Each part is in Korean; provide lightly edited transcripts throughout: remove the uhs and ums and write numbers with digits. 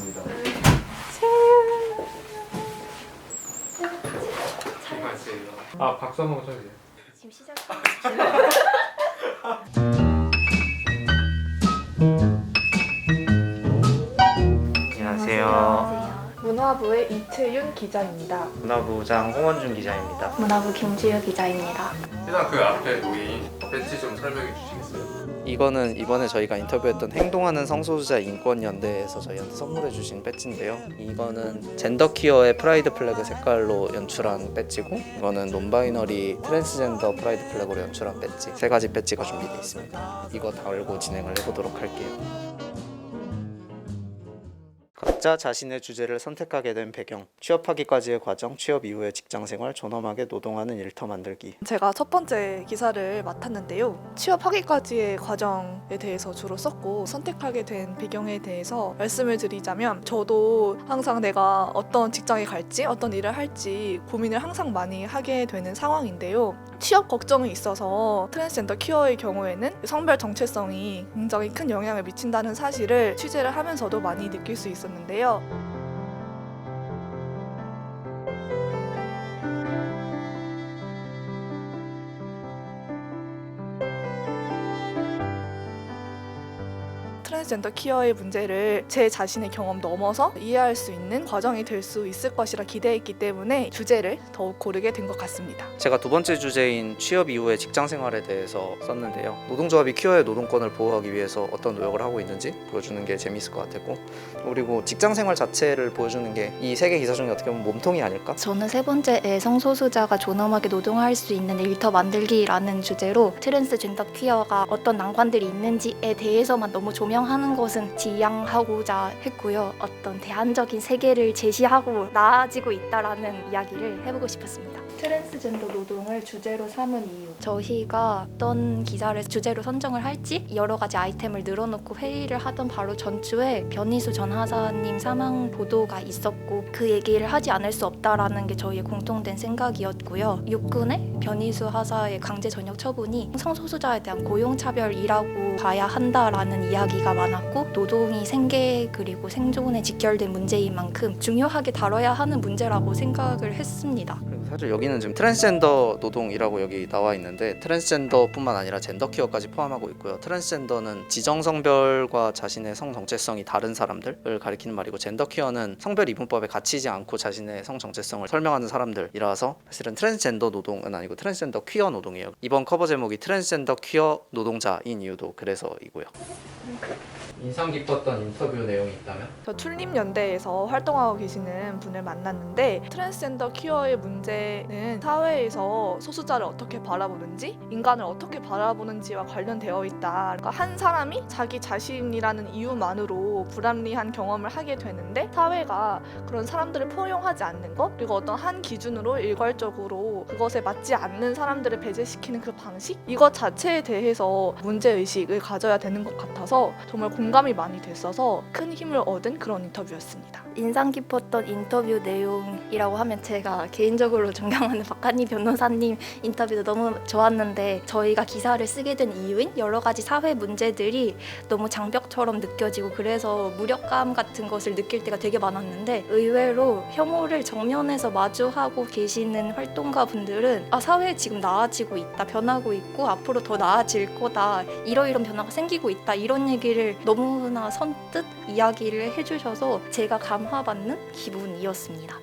감사합니다. 아, 박수 한번 쳐주세요. 지금 시작. 안녕하세요. 문화부의 이채윤 기자입니다. 문화부장 홍원준 기자입니다. 문화부 김주유 기자입니다. 일단 그 앞에 놓인 배지 좀 설명해 주시겠어요? 이거는 이번에 저희가 인터뷰했던 행동하는 성소수자 인권연대에서 저희한테 선물해 주신 배지인데요. 이거는 젠더 퀴어의 프라이드 플래그 색깔로 연출한 배지고, 이거는 논바이너리 트랜스젠더 프라이드 플래그로 연출한 배지, 세 가지 배지가 준비되어 있습니다. 이거 달고 진행을 해보도록 할게요. 각자 자신의 주제를 선택하게 된 배경, 취업하기까지의 과정, 취업 이후의 직장생활, 존엄하게 노동하는 일터 만들기. 제가 첫 번째 기사를 맡았는데요. 취업하기까지의 과정에 대해서 주로 썼고, 선택하게 된 배경에 대해서 말씀을 드리자면, 저도 항상 내가 어떤 직장에 갈지 어떤 일을 할지 고민을 항상 많이 하게 되는 상황인데요. 취업 걱정이 있어서 트랜스젠더 퀴어의 경우에는 성별 정체성이 굉장히 큰 영향을 미친다는 사실을 취재를 하면서도 많이 느낄 수 있었는데요. 트랜스젠더 퀴어의 문제를 제 자신의 경험 넘어서 이해할 수 있는 과정이 될 수 있을 것이라 기대했기 때문에 주제를 더욱 고르게 된 것 같습니다. 제가 두 번째 주제인 취업 이후의 직장 생활에 대해서 썼는데요. 노동조합이 퀴어의 노동권을 보호하기 위해서 어떤 노력을 하고 있는지 보여주는 게 재미있을 것 같았고, 그리고 직장 생활 자체를 보여주는 게 이 세 개 기사 중에 어떻게 보면 몸통이 아닐까? 저는 세 번째에 성소수자가 존엄하게 노동할 수 있는 일터 만들기라는 주제로 트랜스젠더 퀴어가 어떤 난관들이 있는지에 대해서만 너무 조명하는 것은 지양하고자 했고요. 어떤 대안적인 세계를 제시하고 나아지고 있다라는 이야기를 해보고 싶었습니다. 트랜스젠더 노동을 주제로 삼은 이유, 저희가 어떤 기사를 주제로 선정을 할지 여러 가지 아이템을 늘어놓고 회의를 하던 바로 전주에 변희수 전 하사님 사망 보도가 있었고, 그 얘기를 하지 않을 수 없다라는 게 저희의 공통된 생각이었고요. 육군의 변희수 하사의 강제 전역 처분이 성소수자에 대한 고용차별이라고 봐야 한다라는 이야기가 많았고, 노동이 생계 그리고 생존에 직결된 문제인 만큼 중요하게 다뤄야 하는 문제라고 생각을 했습니다. 사실 여기는 지금 트랜스젠더 노동이라고 여기 나와 있는데, 트랜스젠더뿐만 아니라 젠더 퀴어까지 포함하고 있고요. 트랜스젠더는 지정 성별과 자신의 성 정체성이 다른 사람들을 가리키는 말이고, 젠더 퀴어는 성별 이분법에 갇히지 않고 자신의 성 정체성을 설명하는 사람들이라서 사실은 트랜스젠더 노동은 아니고 트랜스젠더 퀴어 노동이에요. 이번 커버 제목이 트랜스젠더 퀴어 노동자인 이유도 그래서이고요. 인상 깊었던 인터뷰 내용이 있다면? 저 튤립연대에서 활동하고 계시는 분을 만났는데, 트랜스젠더 퀴어의 문제는 사회에서 소수자를 어떻게 바라보는지, 인간을 어떻게 바라보는지와 관련되어 있다. 그러니까 한 사람이 자기 자신이라는 이유만으로 불합리한 경험을 하게 되는데, 사회가 그런 사람들을 포용하지 않는 것, 그리고 어떤 한 기준으로 일괄적으로 그것에 맞지 않는 사람들을 배제시키는 그 방식, 이것 자체에 대해서 문제의식을 가져야 되는 것 같아서 정말 공감이 많이 됐어서 큰 힘을 얻은 그런 인터뷰였습니다. 인상 깊었던 인터뷰 내용이라고 하면, 제가 개인적으로 존경하는 박한희 변호사님 인터뷰도 너무 좋았는데, 저희가 기사를 쓰게 된 이유인 여러 가지 사회 문제들이 너무 장벽처럼 느껴지고, 그래서 무력감 같은 것을 느낄 때가 되게 많았는데, 의외로 혐오를 정면에서 마주하고 계시는 활동가 분들은 사회에 지금 나아지고 있다, 변하고 있고 앞으로 더 나아질 거다, 이러이런 변화가 생기고 있다, 이런 얘기를 너무나 선뜻 이야기를 해주셔서 제가 감화받는 기분이었습니다.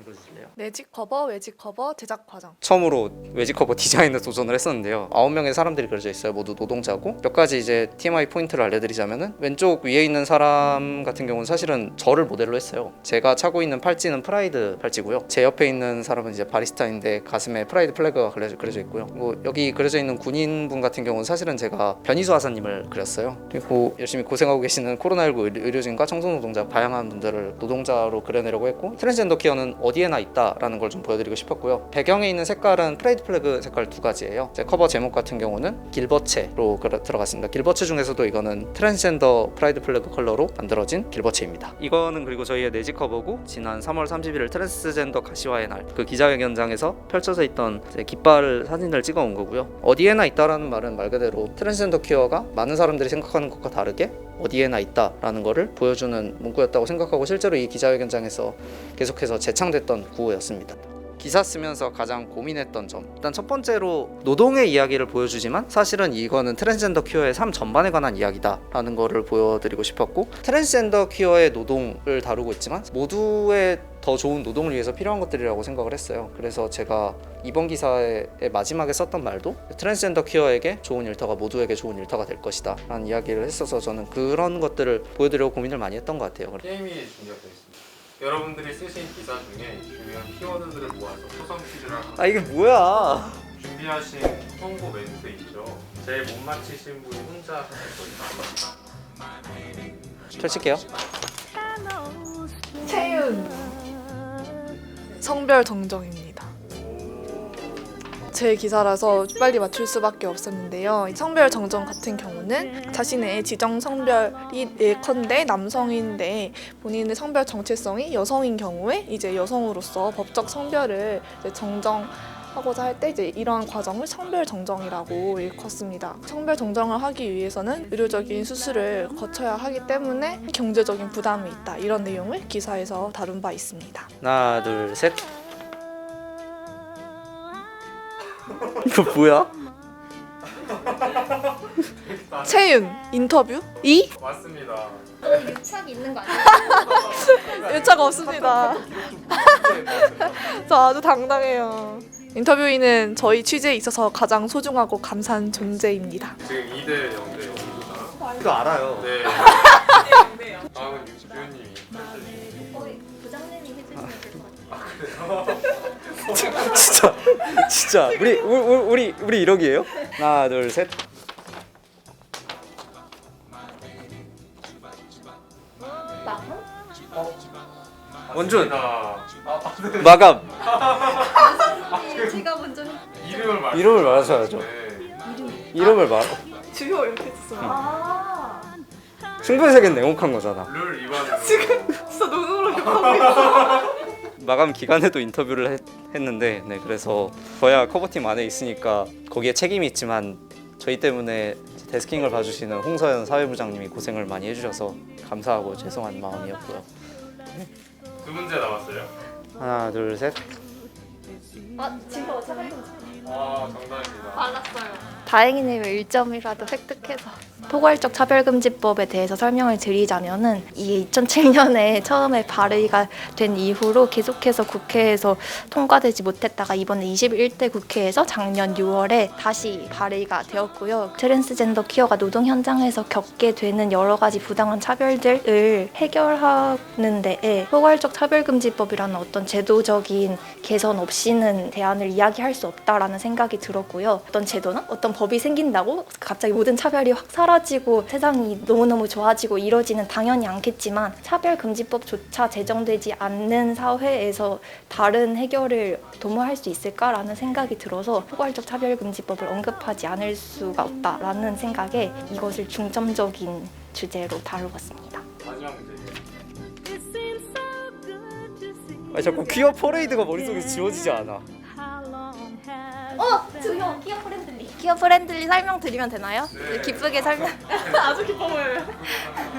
읽어주실래요? 내직 커버, 외직 커버, 제작 과정. 처음으로 외직 커버 디자인에 도전을 했었는데요. 9명의 사람들이 그려져 있어요. 모두 노동자고, 몇 가지 이제 TMI 포인트를 알려드리자면은, 왼쪽 위에 있는 사람 같은 경우는 사실은 저를 모델로 했어요. 제가 차고 있는 팔찌는 프라이드 팔찌고요. 제 옆에 있는 사람은 이제 바리스타인데 가슴에 프라이드 플래그가 그려져 있고요. 그리고 여기 그려져 있는 군인분 같은 경우는 사실은 제가 변희수 하사님을 그렸어요. 그리고 열심히 고생하고 계시는 코로나19 의료진과 청소노동자, 다양한 분들을 노동자로 그려내려고 했고, 트랜스젠더 퀴어는 어디에나 있다라는 걸 좀 보여드리고 싶었고요. 배경에 있는 색깔은 프라이드 플래그 색깔 두 가지예요. 제 커버 제목 같은 경우는 길버체로 들어갔습니다. 길버체 중에서도 이거는 트랜스젠더 프라이드 플래그 컬러로 만들어진 길버체입니다. 이거는 그리고 저희의 내지 커버고, 지난 3월 31일 트랜스젠더 가시화의 날 그 기자회견장에서 펼쳐져 있던 깃발 사진을 찍어온 거고요. 어디에나 있다라는 말은 말 그대로 트랜스젠더 퀴어가 많은 사람들이 생각하는 것과 다르게 어디에나 있다라는 거를 보여주는 문구였다고 생각하고 실제로 이 기자회견장에서 계속해서 재창됐던 구호였습니다. 기사 쓰면서 가장 고민했던 점, 일단 첫 번째로 노동의 이야기를 보여주지만 사실은 이거는 트랜스젠더 퀴어의 삶 전반에 관한 이야기다라는 거를 보여드리고 싶었고, 트랜스젠더 퀴어의 노동을 다루고 있지만 모두의 더 좋은 노동을 위해서 필요한 것들이라고 생각을 했어요. 그래서 제가 이번 기사의 마지막에 썼던 말도 트랜스젠더 퀴어에게 좋은 일터가 모두에게 좋은 일터가 될 것이다 라는 이야기를 했어서 저는 그런 것들을 보여드리려고 고민을 많이 했던 것 같아요. 게임이 준비가 되어 있습니다. 여러분들이 쓰신 기사 중에 중요한 키워드들을 모아서 초성 퀴즈를 아 이게 뭐야? 준비하신 홍보 멘트 있죠? 제일 못 맞히신 분이 혼자 하실 거니까. 펼칠게요. 채윤. 성별 정정입니다. 제 기사라서 빨리 맞출 수밖에 없었는데요. 성별 정정 같은 경우는 자신의 지정 성별이 예컨대 남성인데 본인의 성별 정체성이 여성인 경우에 이제 여성으로서 법적 성별을 이제 정정하고자 할 때 이제 이러한 과정을 성별 정정이라고 일컫습니다. 성별 정정을 하기 위해서는 의료적인 수술을 거쳐야 하기 때문에 경제적인 부담이 있다. 이런 내용을 기사에서 다룬 바 있습니다. 하나 둘 셋. 이거 뭐야? 채윤 인터뷰 2? 맞습니다. 유착이 있는 거 아니에요? 유차가 없습니다. 저 아주 당당해요. 인터뷰인은 저희 취재에 있어서 가장 소중하고 감사한 존재입니다. 지금 2대 0대 0입니다. 이거 알아요. 네. 다음은 유현님이 부장님이 해주시면 될 것 같아요. 진짜 우리 이러기예요? 하나 둘 셋. 원준 마감. 제가 먼저 이름을 말하셔야죠. 네. 이름을 말. 주요 이렇게 했었어요. 충분세계는 냉혹한 거잖아. 룰 위반으로 진짜 눈으로 욕하고 있어. 마감 기간에도 인터뷰를 했는데, 네 그래서 저야 커버팀 안에 있으니까 거기에 책임이 있지만 저희 때문에 데스킹을 봐주시는 홍서연 사회부장님이 고생을 많이 해주셔서 감사하고 죄송한 마음이었고요. 두 문제 남았어요. 하나 둘 셋. 진짜 어쩌면 정답입니다. 알았어요. 다행이네요. 1점이라도 획득해서. 포괄적 차별금지법에 대해서 설명을 드리자면은 이게 2007년에 처음에 발의가 된 이후로 계속해서 국회에서 통과되지 못했다가 이번에 21대 국회에서 작년 6월에 다시 발의가 되었고요. 트랜스젠더 퀴어가 노동 현장에서 겪게 되는 여러 가지 부당한 차별들을 해결하는 데에 포괄적 차별금지법이라는 어떤 제도적인 개선 없이는 대안을 이야기할 수 없다라는 생각이 들었고요. 어떤 제도나 어떤 법이 생긴다고 갑자기 모든 차별이 확 사라지고 세상이 너무너무 좋아지고 이러지는 당연히 않겠지만 차별금지법조차 제정되지 않는 사회에서 다른 해결을 도모할 수 있을까라는 생각이 들어서 포괄적 차별금지법을 언급하지 않을 수가 없다라는 생각에 이것을 중점적인 주제로 다루었습니다. 마지막 문제. 자꾸 퀴어 퍼레이드가 머릿속에서 지워지지 않아. 주요 키어 프렌들리. 키어 프렌들리 설명드리면 되나요? 네. 기쁘게 설명. 아주 기뻐 보여요.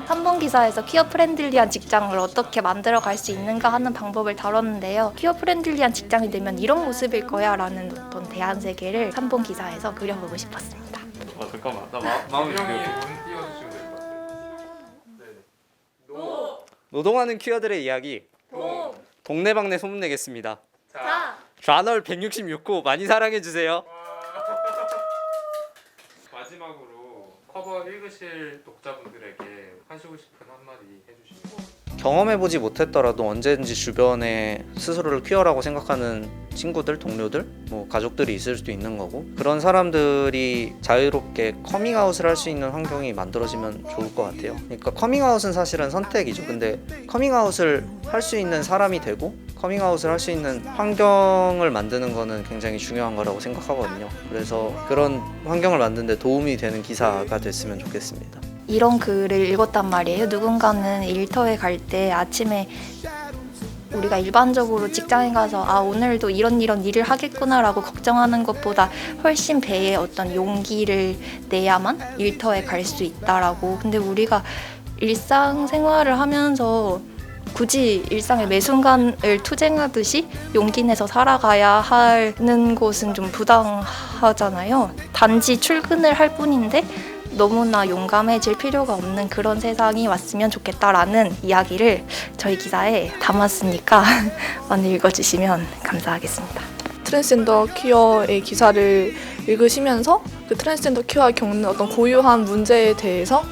한 번 기사에서 키어 프렌들리한 직장을 어떻게 만들어 갈 수 있는가 하는 방법을 다뤘는데요. 키어 프렌들리한 직장이 되면 이런 모습일 거야 라는 어떤 대안 세계를 한 번 기사에서 그려보고 싶었습니다. 잠깐만 나 마음이 형이 운 띄워주시면 될 것 같아요. 노동하는 퀴어들의 이야기 동네방네 소문내겠습니다. 자, 좌널 166호 많이 사랑해주세요. 마지막으로 커버 읽으실 독자분들에게 하시고 싶은 한마디 해주시면. 경험해보지 못했더라도 언제든지 주변에 스스로를 퀴어라고 생각하는 친구들, 동료들, 뭐 가족들이 있을 수도 있는 거고, 그런 사람들이 자유롭게 커밍아웃을 할 수 있는 환경이 만들어지면 좋을 것 같아요. 그러니까 커밍아웃은 사실은 선택이죠. 근데 커밍아웃을 할 수 있는 사람이 되고 커밍아웃을 할 수 있는 환경을 만드는 거는 굉장히 중요한 거라고 생각하거든요. 그래서 그런 환경을 만드는 데 도움이 되는 기사가 됐으면 좋겠습니다. 이런 글을 읽었단 말이에요. 누군가는 일터에 갈 때 아침에 우리가 일반적으로 직장에 가서 오늘도 이런 일을 하겠구나라고 걱정하는 것보다 훨씬 배의 어떤 용기를 내야만 일터에 갈 수 있다라고. 근데 우리가 일상생활을 하면서 굳이 일상의 매 순간을 투쟁하듯이 용기 내서 살아가야 하는 것은 좀 부당하잖아요. 단지 출근을 할 뿐인데 너무나 용감해질 필요가 없는 그런 세상이 왔으면 좋겠다라는 이야기를 저희 기사에 담았으니까 많이 읽어주시면 감사하겠습니다. 트랜스젠더 퀴어의 기사를 읽으시면서 그 트랜스젠더 퀴어가 겪는 어떤 고유한 문제에 대해서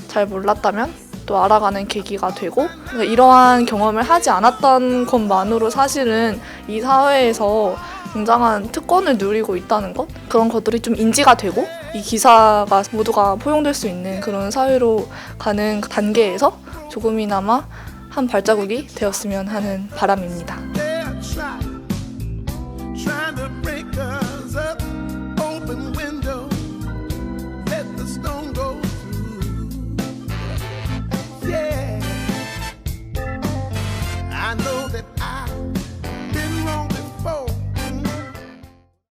잘 몰랐다면 또 알아가는 계기가 되고, 그러니까 이러한 경험을 하지 않았던 것만으로 사실은 이 사회에서 굉장한 특권을 누리고 있다는 것, 그런 것들이 좀 인지가 되고 이 기사가 모두가 포용될 수 있는 그런 사회로 가는 단계에서 조금이나마 한 발자국이 되었으면 하는 바람입니다.